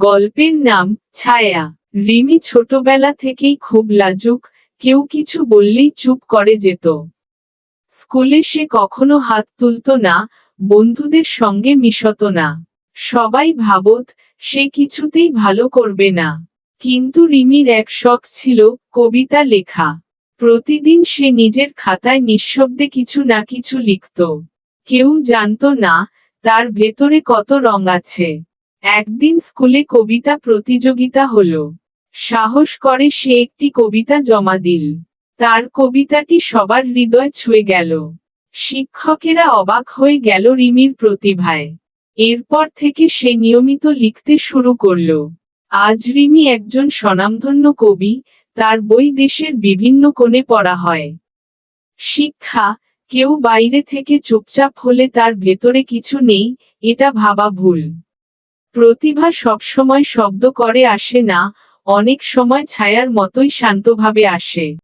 গল্পের নাম ছায়া। রিমি ছোটবেলা থেকেই খুব লাজুক, কেউ কিছু বললেই চুপ করে যেত। স্কুলে সে কখনো হাত তুলত না, বন্ধুদের সঙ্গে মিশত না। সবাই ভাবত সে কিছুতেই ভালো করবে না। কিন্তু রিমির এক শখ ছিল, কবিতা লেখা। প্রতিদিন সে নিজের খাতায় নিঃশব্দে কিছু না কিছু লিখত। কেউ জানত না তার ভেতরে কত রং আছে। একদিন স্কুলে কবিতা প্রতিযোগিতা হলো। সাহস করে সে একটি কবিতা জমা দিল। তার কবিতাটি সবার হৃদয় ছুঁয়ে গেল। শিক্ষকেরা অবাক হয়ে গেল রিমির প্রতিভায়। এরপর থেকে সে নিয়মিত লিখতে শুরু করল। আজ রিমি একজন স্বনামধন্য কবি, তার বই দেশের বিভিন্ন কোণে পড়া হয়। শিক্ষা, কেউ বাইরে থেকে চুপচাপ হলে তার ভেতরে কিছু নেই, এটা ভাবা ভুল। প্রতিভা সবসময় শব্দ করে আসে না, অনেক সময় ছায়ার মতোই শান্তভাবে আসে।